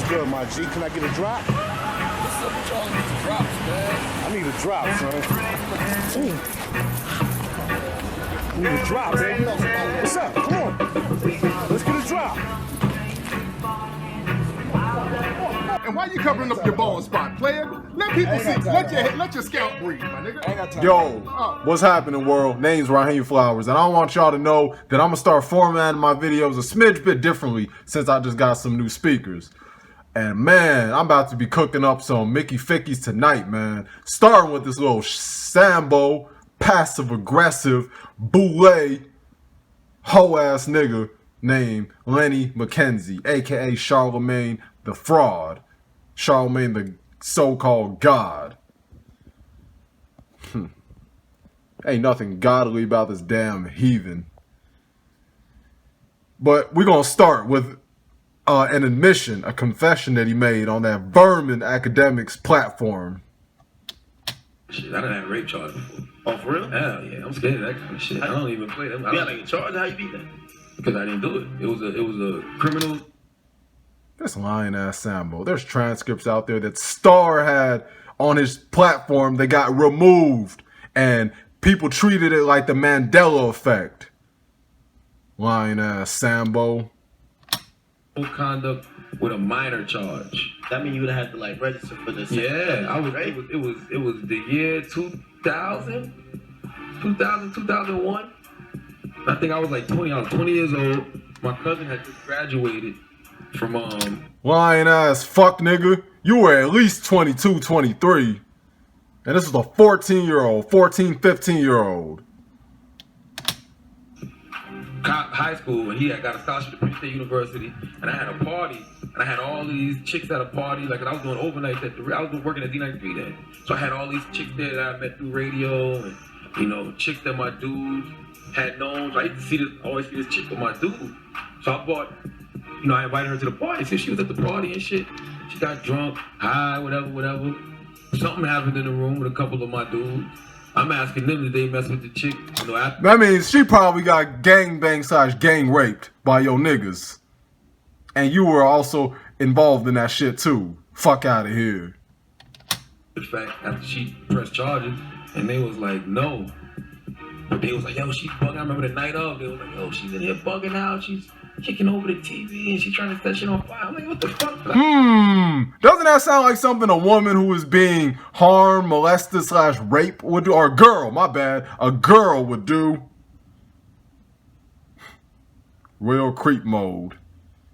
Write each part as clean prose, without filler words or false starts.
good, my G? Can I get a drop? What's up with y'all with these drops, man? I need a drop, son. I need a drop, baby. What's up? Come on. Let's get a drop. And why you covering up your bald spot, player? Let people see. Let your scalp breathe, my nigga. Yo, what's happening, world? Name's Raheem Flowers, and I want y'all to know that I'm gonna start formatting my videos a smidge bit differently since I just got some new speakers. And man, I'm about to be cooking up some Mickey Fickies tonight, man. Starting with this little Sambo, passive-aggressive, boule, hoe-ass nigga named Lenny McKenzie, aka Charlemagne the Fraud. Charlemagne the so-called God. Ain't nothing godly about this damn heathen. But we're gonna start with an admission, a confession that he made on that Vermin Academics platform. Shit, I done had a rape charge before. Oh, for real? Hell yeah, I'm scared of that kind of shit. I don't even play them. You got like a charge? How you beat that? Because I didn't do it. It was a criminal. This lying ass Sambo. There's transcripts out there that Star had on his platform that got removed, and people treated it like the Mandela effect. Lying ass Sambo. Conduct with a minor charge. That means you would have had to like register for this. Yeah, I was. Right? It was the year 2000, 2001. I think I was like 20. I was 20 years old. My cousin had just graduated from Lying ass fuck nigga. You were at least 22, 23. And this was a 14-year-old, 14, 15-year-old. high school, and he had got a scholarship to Penn State University, and I had a party, and I had all these chicks at a party, like I was doing overnights I was working at D93 then, so I had all these chicks there that I met through radio, and you know, chicks that my dude had known. So I used to always see this chick with my dude, so I bought, you know, I invited her to the party. So she was at the party and shit. She got drunk, high, whatever. Something happened in the room with a couple of my dudes. I'm asking them, did they mess with the chick? You know, that means she probably got gang raped by your niggas. And you were also involved in that shit too. Fuck out of here. In fact, after she pressed charges, and they was like, no. But they was like, yo, she's bugging. I remember the night of, they was like, yo, she's in here bugging out. She's kicking over the TV and she's trying to set shit on fire. I'm like, what the fuck? Doesn't that sound like something a woman who is being harmed, molested / raped would do? Or a girl, my bad. A girl would do. Real creep mode.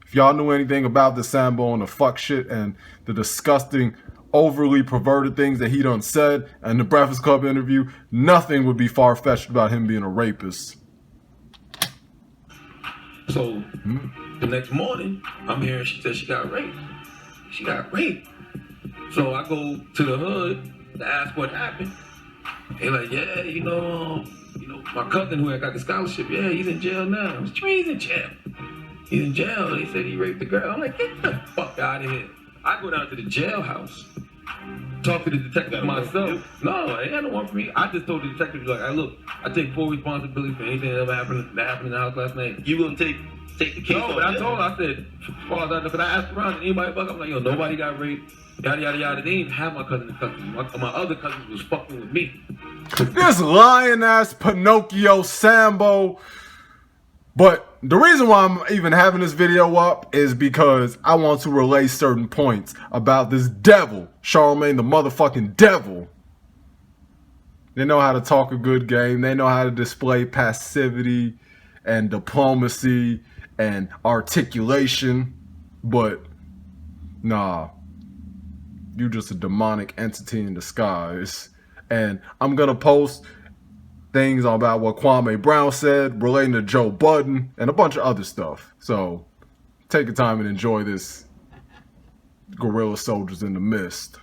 If y'all knew anything about the Sambo and the fuck shit and the disgusting, overly perverted things that he done said in the Breakfast Club interview, nothing would be far-fetched about him being a rapist. So the next morning, I'm hearing she said she got raped. She got raped. So I go to the hood to ask what happened. They're like, yeah, you know, my cousin who had got the scholarship, yeah, he's in jail now. What you mean he's in jail? He's in jail. They said he raped the girl. I'm like, get the fuck out of here. I go down to the jailhouse, talk to the detective myself. No, it ain't no one for me. I just told the detective, like, hey, look, I take full responsibility for anything that ever happened in the house last night. You gonna take the case? No, but I told her, I said, as far as I know, because I asked around, anybody fuck? I'm like, yo, nobody got raped, yada, yada, yada. They didn't even have my cousin in custody. My other cousins was fucking with me. This lying ass Pinocchio Sambo. But the reason why I'm even having this video up is because I want to relay certain points about this devil, Charlemagne the motherfucking devil. They know how to talk a good game. They know how to display passivity and diplomacy and articulation. But nah, you just a demonic entity in disguise. And I'm gonna post things about what Kwame Brown said relating to Joe Budden and a bunch of other stuff. So take your time and enjoy this Guerrilla Soldiers in the Mist.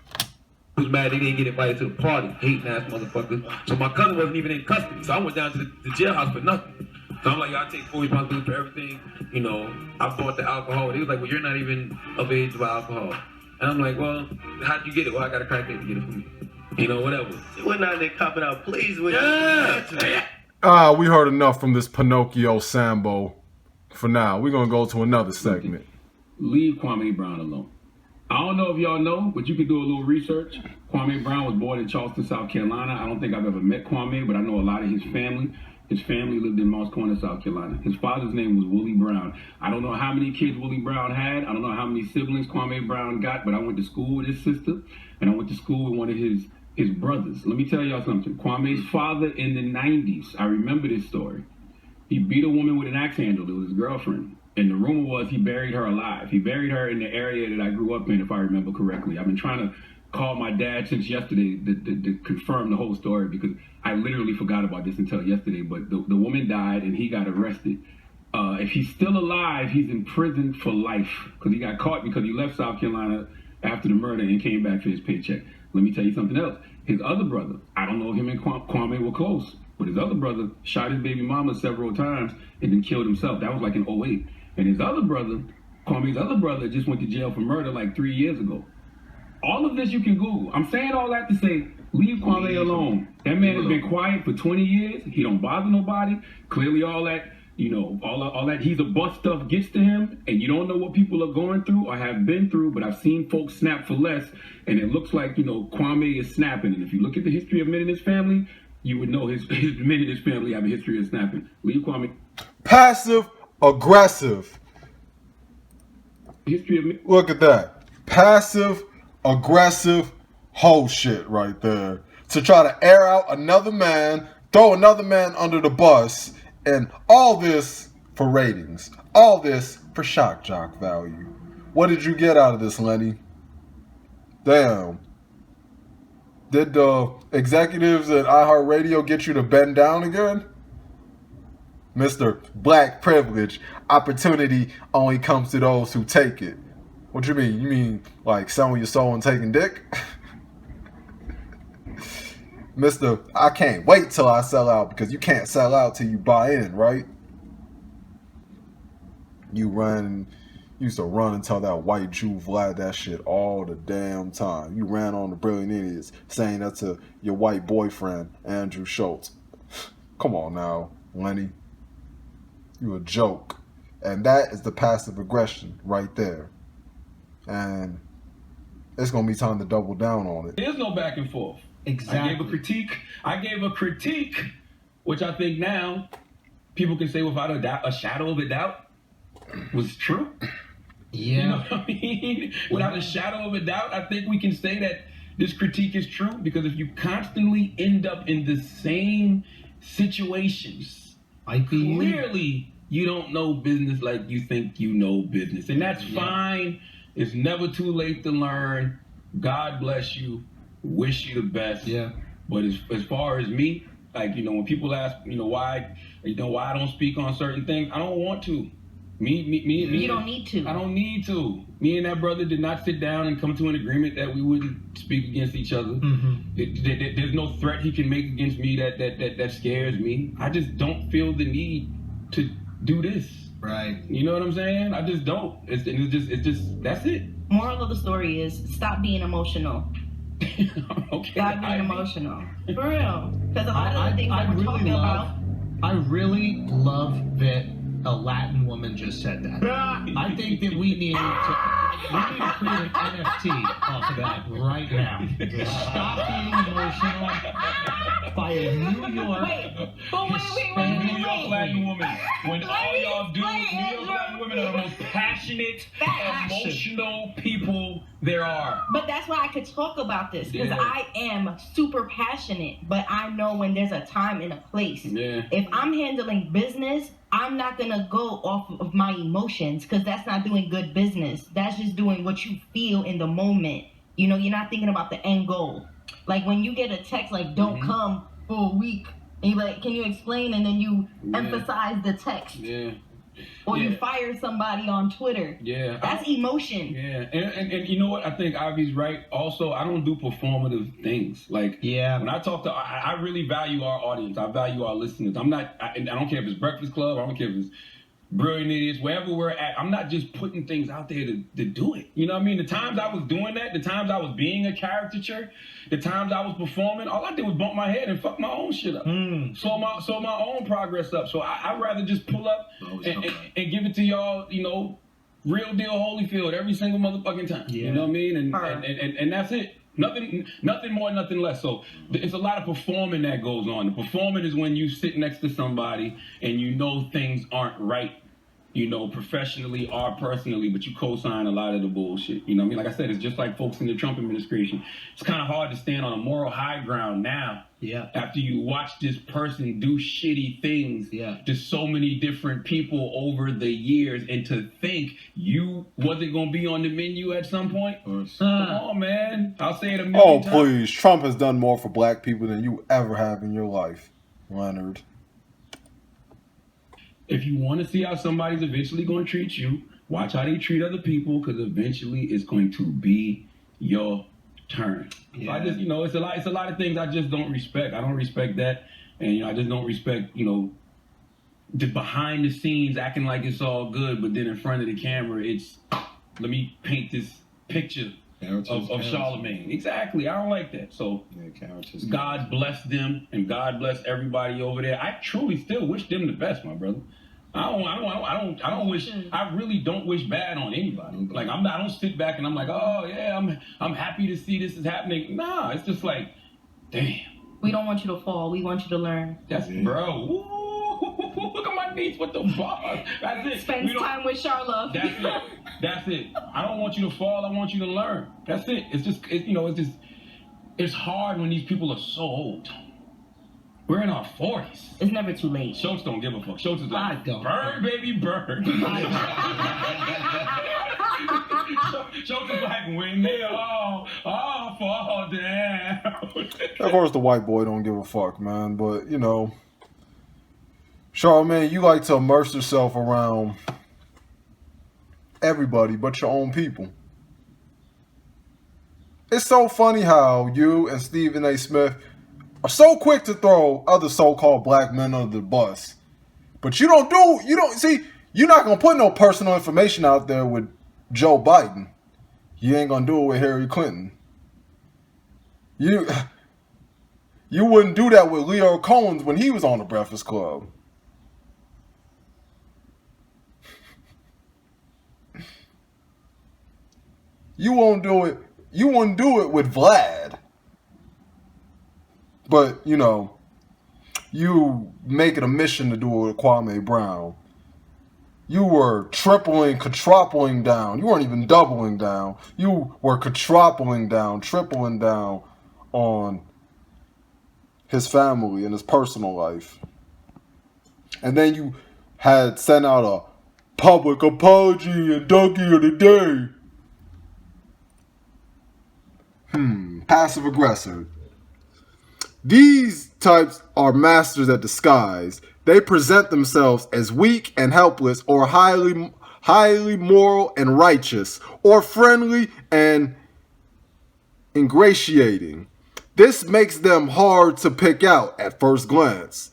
Who's mad they didn't get invited to the party, hating ass motherfuckers. So my cousin wasn't even in custody. So I went down to the jailhouse for nothing. So I'm like, y'all take full responsibility for everything. You know, I bought the alcohol. They was like, well, you're not even of age to buy alcohol. And I'm like, well, how'd you get it? Well, I got a crackhead to get it for me. You know, whatever. You went out there copping out please with we heard enough from this Pinocchio Sambo. For now, we're gonna go to another segment. Leave Kwame Brown alone. I don't know if y'all know, but you can do a little research. Kwame Brown was born in Charleston, South Carolina. I don't think I've ever met Kwame, but I know a lot of his family. His family lived in Moss Corner, South Carolina. His father's name was Willie Brown. I don't know how many kids Willie Brown had. I don't know how many siblings Kwame Brown got, but I went to school with his sister, and I went to school with one of his brothers. Let me tell y'all something. Kwame's father in the 90s, I remember this story. He beat a woman with an axe handle. It was his girlfriend. And the rumor was he buried her alive. He buried her in the area that I grew up in, if I remember correctly. I've been trying to call my dad since yesterday to confirm the whole story because I literally forgot about this until yesterday. But the woman died and he got arrested. If he's still alive, he's in prison for life because he got caught because he left South Carolina after the murder and came back for his paycheck. Let me tell you something else. His other brother, I don't know if him and Kwame were close, but his other brother shot his baby mama several times and then killed himself. That was like in 2008. And his other brother, Kwame's other brother, just went to jail for murder like 3 years ago. All of this you can Google. I'm saying all that to say, leave Kwame alone. That man has been quiet for 20 years. He don't bother nobody. Clearly all that, all that he's a bust stuff gets to him, and you don't know what people are going through or have been through, but I've seen folks snap for less, and it looks like, Kwame is snapping. And if you look at the history of men in his family, you would know his men in his family have a history of snapping. Leave Kwame. Passive aggressive. History of men. Look at that. Passive aggressive whole shit right there. To try to air out another man, throw another man under the bus, and all this for ratings. All this for shock jock value. What did you get out of this, Lenny? Damn. Did the executives at iHeartRadio get you to bend down again? Mr. Black Privilege, opportunity only comes to those who take it. What you mean? You mean like selling your soul and taking dick? Mr. I can't wait till I sell out, because you can't sell out till you buy in, right? You used to run and tell that white Jew Vlad that shit all the damn time. You ran on the Brilliant Idiots saying that to your white boyfriend, Andrew Schultz. Come on now, Lenny. You a joke. And that is the passive aggression right there. And it's going to be time to double down on it. There's no back and forth. Exactly. I gave a critique, which I think now people can say without a shadow of a doubt was true. Yeah. You know what I mean? Without a shadow of a doubt, I think we can say that this critique is true, because if you constantly end up in the same situations, clearly you don't know business like you think you know business. And that's fine. It's never too late to learn. God bless you. Wish you the best. Yeah. But as far as me, when people ask, why I don't speak on certain things, I don't want to. Me. You don't need to. I don't need to. Me and that brother did not sit down and come to an agreement that we wouldn't speak against each other. Mm-hmm. There's no threat he can make against me that scares me. I just don't feel the need to do this. Right. You know what I'm saying? I just don't. It's just that's it. Moral of the story is stop being emotional. Okay. Stop being emotional. For real. Because a lot of the things that we're talking about. I really love that a Latin woman just said that. I think that we need to create an NFT off of that right now. Stop being emotional by a New York New York Latin woman. When all y'all do, New York Latin women are the most passionate, emotional people there are. But that's why I could talk about this, because I am super passionate, but I know when there's a time and a place. Yeah. If I'm handling business, I'm not gonna go off of my emotions, because that's not doing good business. That's just doing what you feel in the moment. You're not thinking about the end goal. Like when you get a text like "don't come for a week," and you're like, "Can you explain?" and then you emphasize the text. Yeah. Or you fire somebody on Twitter. Yeah. That's emotion. Yeah. And you know what? I think Ivy's right. Also, I don't do performative things. When I talk to, I really value our audience. I value our listeners. I don't care if it's Breakfast Club. I don't care if it's Brilliant Idiots, wherever we're at. I'm not just putting things out there to do it. You know what I mean? The times I was doing that, the times I was being a caricature, the times I was performing, all I did was bump my head and fuck my own shit up. So my own progress up. So I'd rather just pull up and give it to y'all, Real deal Holyfield every single motherfucking time. Yeah. You know what I mean? And that's it. Nothing more, nothing less. So it's a lot of performing that goes on. The performing is when you sit next to somebody and you know things aren't right, you know, professionally or personally, but you co-sign a lot of the bullshit. You know what I mean? Like I said, it's just like folks in the Trump administration. It's kind of hard to stand on a moral high ground now. Yeah. After you watch this person do shitty things to so many different people over the years, and to think you wasn't going to be on the menu at some point. Come on, man. I'll say it a million times. Please. Trump has done more for black people than you ever have in your life, Leonard. If you want to see how somebody's eventually going to treat you, watch how they treat other people, because eventually it's going to be your turn. Yeah. So I just, you know, it's a lot of things I just don't respect. I don't respect that, and you know, I just don't respect, you know, the behind the scenes acting like it's all good, but then in front of the camera, it's let me paint this picture of Charlemagne. Exactly. I don't like that. So God bless them, and God bless everybody over there. I truly still wish them the best, my brother. I don't wish. I really don't wish bad on anybody. Like I don't sit back and I'm like, oh yeah, I'm happy to see this is happening. Nah, it's just like, damn. We don't want you to fall. We want you to learn. That's bro. Ooh, look at my niece with the bars. That's it. Spend time with Charlotte. That's it. That's it. I don't want you to fall. I want you to learn. That's it. It's just, it's hard when these people are so old. We're in our 40s. It's never too late. Schultz don't give a fuck. Schultz is like, burn, baby, burn. Schultz is like, when they all fall down. Of course, the white boy don't give a fuck, man. But, you know, Charlemagne, you like to immerse yourself around everybody but your own people. It's so funny how you and Stephen A. Smith are so quick to throw other so-called black men under the bus. But you're not going to put no personal information out there with Joe Biden. You ain't going to do it with Hillary Clinton. You wouldn't do that with Leo Combs when he was on the Breakfast Club. You wouldn't do it with Vlad. But, you know, you make it a mission to do it with Kwame Brown. You were tripling, quadrupling down. You weren't even doubling down. You were quadrupling down, tripling down on his family and his personal life. And then you had sent out a public apology and donkey of the day. Passive aggressive. These types are masters at disguise. They present themselves as weak and helpless, or highly moral and righteous, or friendly and ingratiating. This makes them hard to pick out at first glance.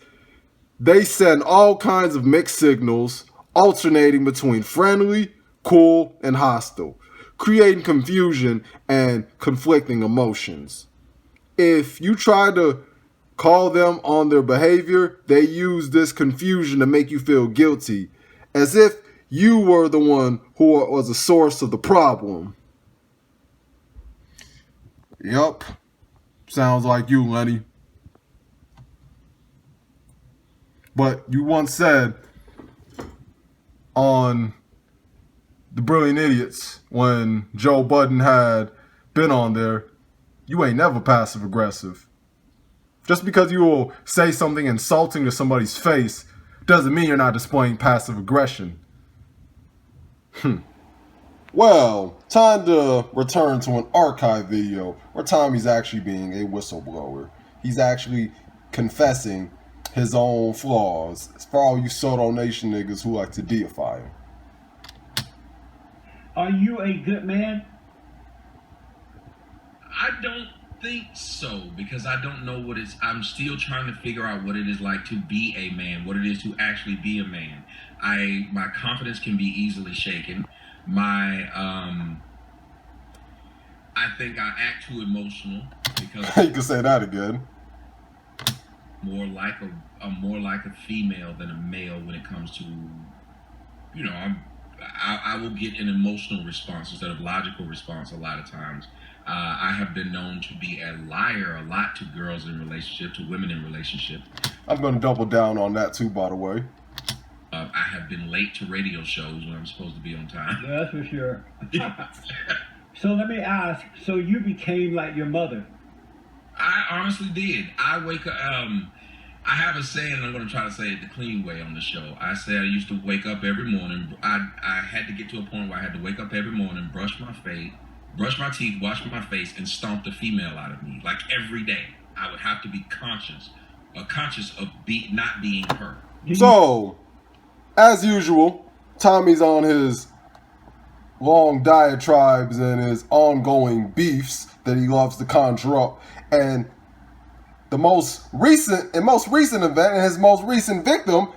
They send all kinds of mixed signals, alternating between friendly, cool, and hostile, creating confusion and conflicting emotions. If you try to call them on their behavior, they use this confusion to make you feel guilty, as if you were the one who was the source of the problem. Yup. Sounds like you, Lenny. But you once said on The Brilliant Idiots, when Joe Budden had been on there, you ain't never passive aggressive. Just because you will say something insulting to somebody's face doesn't mean you're not displaying passive aggression. Well, time to return to an archive video where Tommy's actually being a whistleblower. He's actually confessing his own flaws. It's for all you Soto Nation niggas who like to deify him. Are you a good man? I don't think so, because I don't know what it's. I'm still trying to figure out what it is like to be a man, what it is to actually be a man. My confidence can be easily shaken. I think I act too emotional because you can say that again. I'm more like a female than a male when it comes to, you know, I will get an emotional response instead of logical response a lot of times. I have been known to be a liar a lot to girls in relationship, to women in relationship. I'm going to double down on that too, by the way. I have been late to radio shows when I'm supposed to be on time. Yeah, that's for sure. So let me ask, so you became like your mother? I honestly did. I wake up, I have a saying, and I'm going to try to say it the clean way on the show. I say I used to wake up every morning. I had to get to a point where I had to wake up every morning, brush my teeth, wash my face, and stomp the female out of me. Like every day. I would have to be conscious of not being her. So, as usual, Tommy's on his long diatribes and his ongoing beefs that he loves to conjure up. And the most recent event and his most recent victim,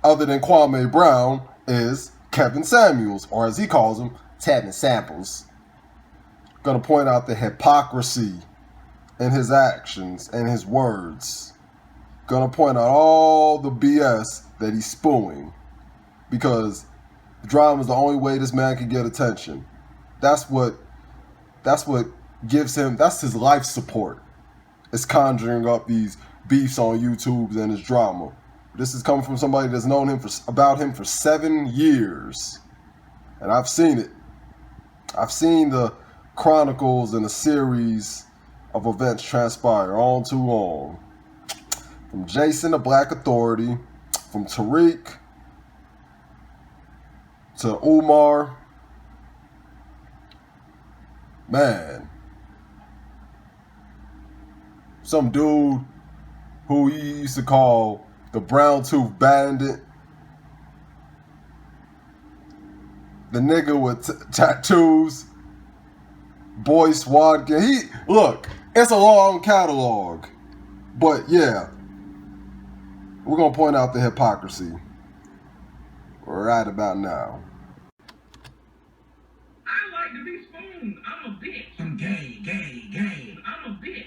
other than Kwame Brown, is Kevin Samuels, or as he calls him, Tevin Samples. Gonna point out the hypocrisy in his actions and his words. Gonna point out all the BS that he's spewing. Because drama is the only way this man can get attention. That's what gives him, that's his life support. It's conjuring up these beefs on YouTube and his drama. This is coming from somebody that's known about him for 7 years. And I've seen it. I've seen the chronicles and a series of events transpire all too long. From Jason the Black Authority, from Tariq to Umar. Man. Some dude who he used to call the Brown Tooth Bandit. The nigga with tattoos. Boy Swadkin. Look, it's a long catalog. But yeah, we're going to point out the hypocrisy right about now. I like to be spooned. I'm a bitch. I'm gay. I'm a bitch.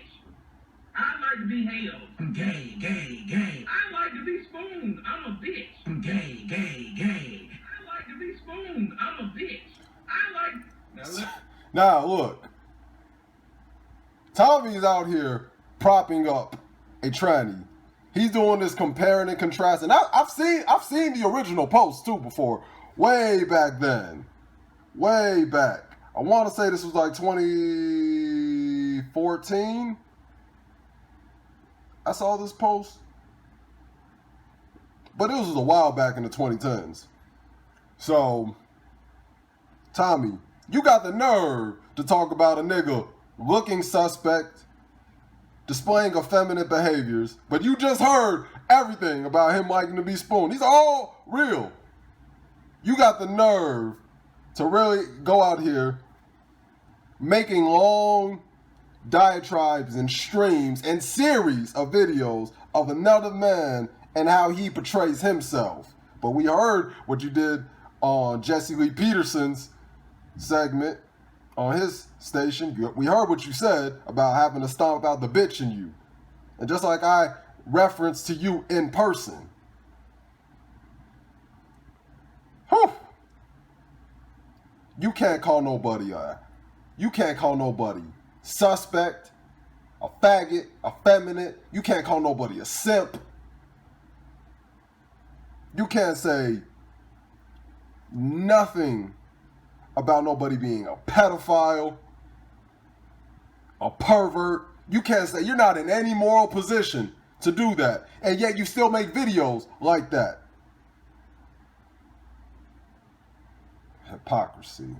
I like to be held. I'm gay. I like to be spooned. I'm a bitch. I'm gay. I like to be spooned. I'm a bitch. I like... Now look, Tommy's out here propping up a tranny. He's doing this comparing and contrasting. I've seen the original post too before, way back then, way back. I want to say this was like 2014. I saw this post, but it was a while back in the 2010s. So, Tommy, you got the nerve to talk about a nigga looking suspect, displaying effeminate behaviors, but you just heard everything about him liking to be spooned. These are all real. You got the nerve to really go out here making long diatribes and streams and series of videos of another man and how he portrays himself. But we heard what you did on Jesse Lee Peterson's segment on his station. We heard what you said about having to stomp out the bitch in you. And just like I referenced to you in person. Whew. You can't call nobody suspect, a faggot, effeminate. You can't call nobody a simp. You can't say nothing about nobody being a pedophile, a pervert. You can't say, you're not in any moral position to do that. And yet you still make videos like that. Hypocrisy.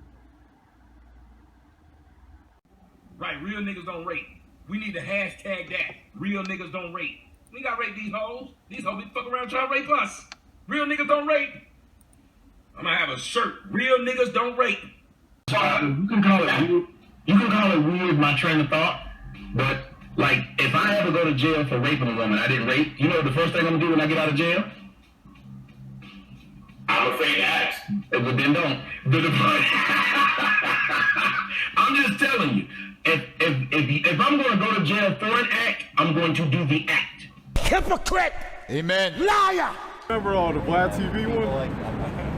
Right, real niggas don't rape. We need to hashtag that. Real niggas don't rape. We got rape these hoes. These hoes be fuck around trying to rape us. Real niggas don't rape. I'm gonna have a shirt. Real niggas don't rape. You can call it weird, my train of thought, but like if I ever go to jail for raping a woman I didn't rape, you know the first thing I'm gonna do when I get out of jail? I'm afraid to ask. But then don't. I'm just telling you, if I'm gonna go to jail for an act, I'm going to do the act. Hypocrite! Amen. Liar! Remember all the Black TV one?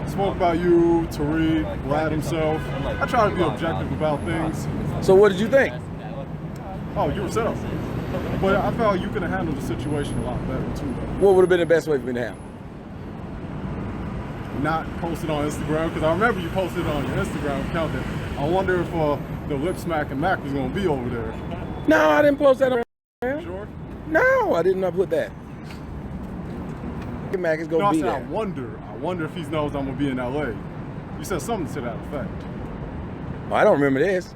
Spoke about you, Tariq, Vlad himself. I try to be objective about things. So what did you think? Oh, yourself. But I felt you could have handled the situation a lot better too, though. What would have been the best way for me to handle? Not posted on Instagram, because I remember you posted it on your Instagram account that I wonder if the lip smack and Mac was going to be over there. No, I didn't post that on Instagram. Sure? No, I did not put that. Mac is going to be there. I wonder if he knows I'm going to be in LA. You said something to that effect. Oh, I don't remember this.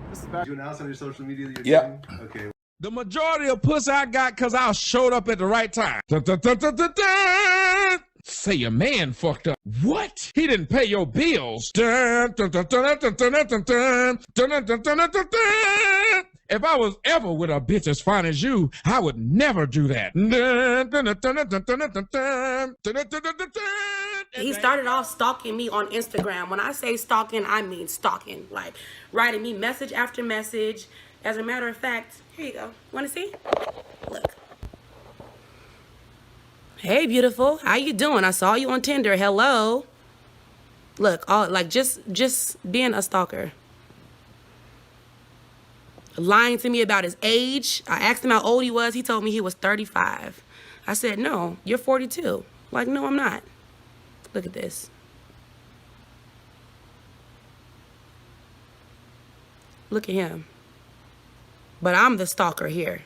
This is back. You announce on your social media that you're doing? Okay. The majority of pussy I got because I showed up at the right time. Dun, dun, dun, dun, dun, dun. Say your man fucked up. What? He didn't pay your bills. Dun, dun, dun, dun, dun, dun, dun, dun, dun, dun, dun, dun, dun, dun, dun. If I was ever with a bitch as fine as you, I would never do that. Dun, dun, dun, dun, dun, dun, dun, dun, dun, dun, dun, dun, dun, dun. He started off stalking me on Instagram. When I say stalking, I mean stalking. Like writing me message after message. As a matter of fact, here you go. Want to see? Look. Hey, beautiful. How you doing? I saw you on Tinder. Hello. Look, all like just being a stalker. Lying to me about his age. I asked him how old he was. He told me he was 35. I said, no, you're 42. Like, no, I'm not. Look at this. Look at him. But I'm the stalker here.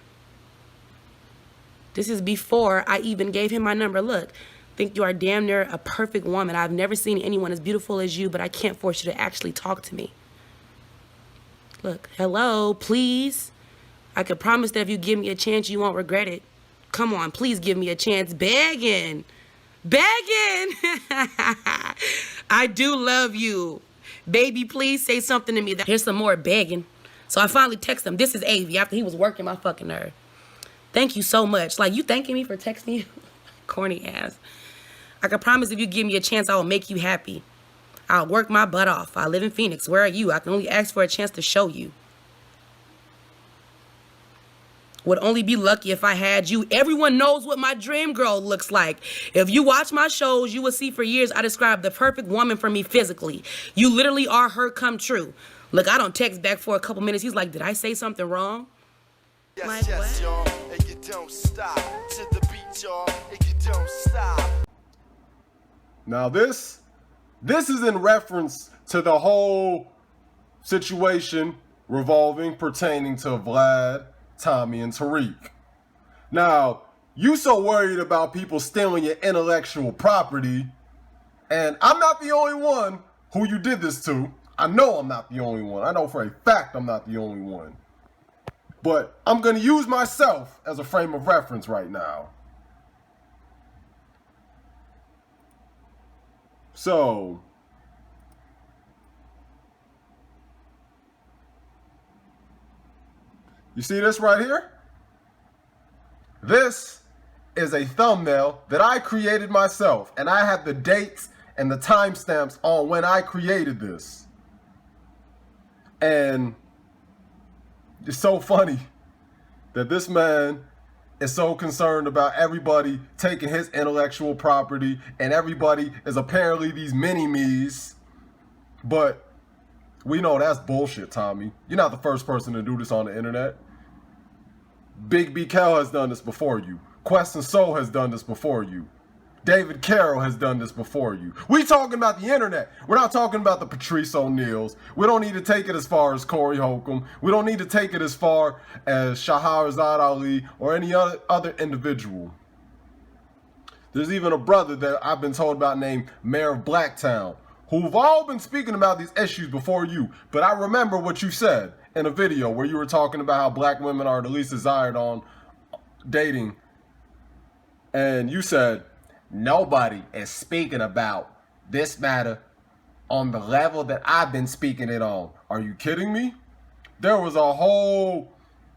This is before I even gave him my number. Look, think you are damn near a perfect woman. I've never seen anyone as beautiful as you, but I can't force you to actually talk to me. Look, hello, please. I can promise that if you give me a chance, you won't regret it. Come on, please give me a chance. Begging. Begging. I do love you. Baby, please say something to me. Here's some more begging. So I finally text him. This is Avi after he was working my fucking nerve. Thank you so much. Like, you thanking me for texting you? Corny ass. I can promise if you give me a chance, I will make you happy. I'll work my butt off. I live in Phoenix. Where are you? I can only ask for a chance to show you. Would only be lucky if I had you. Everyone knows what my dream girl looks like. If you watch my shows, you will see for years I describe the perfect woman for me physically. You literally are her come true. Look, I don't text back for a couple minutes. He's like, did I say something wrong? Yes, like, yes, y'all, and you don't stop. To the beat, y'all, and you don't stop. Now this is in reference to the whole situation revolving pertaining to Vlad, Tommy, and Tariq. Now, you so worried about people stealing your intellectual property, and I'm not the only one who you did this to. I know I'm not the only one. I know for a fact I'm not the only one. But I'm going to use myself as a frame of reference right now. So, you see this right here? This is a thumbnail that I created myself, and I have the dates and the timestamps on when I created this. And it's so funny that this man is so concerned about everybody taking his intellectual property, and everybody is apparently these mini-me's. But we know that's bullshit, Tommy. You're not the first person to do this on the internet. Big B. Cal has done this before you. Quest and Soul has done this before you. David Carroll has done this before you. We talking about the internet. We're not talking about the Patrice O'Neills. We don't need to take it as far as Corey Holcomb. We don't need to take it as far as Shahrazad Ali or any other individual. There's even a brother that I've been told about named Mayor of Blacktown, who've all been speaking about these issues before you. But I remember what you said in a video where you were talking about how black women are the least desired on dating. And you said, nobody is speaking about this matter on the level that I've been speaking it on. Are you kidding me? There was a whole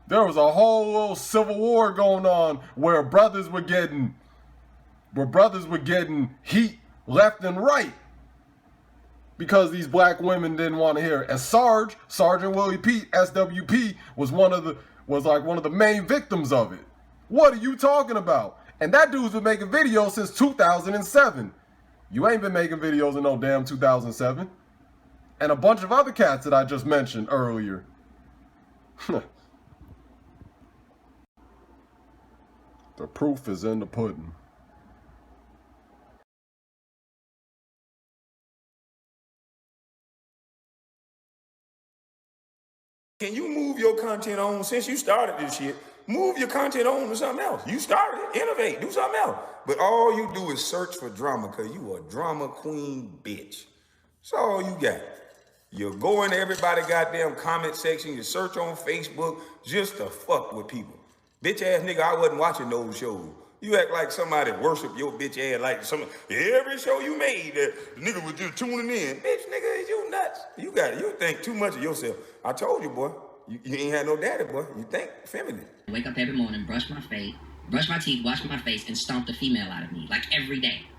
little civil war going on where brothers were getting heat left and right because these black women didn't want to hear it. And Sergeant Willie Pete, SWP, was one of the main victims of it. What are you talking about? And that dude's been making videos since 2007. You ain't been making videos in no damn 2007. And a bunch of other cats that I just mentioned earlier. The proof is in the pudding. Can you move your content on, since you started this shit, move your content on to something else. You started it, innovate, do something else. But all you do is search for drama because you a drama queen bitch. That's all you got. You go in everybody's goddamn comment section, you search on Facebook just to fuck with people. Bitch ass nigga, I wasn't watching those shows. You act like somebody worship your bitch ass like every show you made, the nigga was just tuning in. Bitch, nigga, is you nuts? You think too much of yourself. I told you, boy, you ain't had no daddy, boy. You think feminine. Wake up every morning, brush my face, brush my teeth, wash my face, and stomp the female out of me, like every day.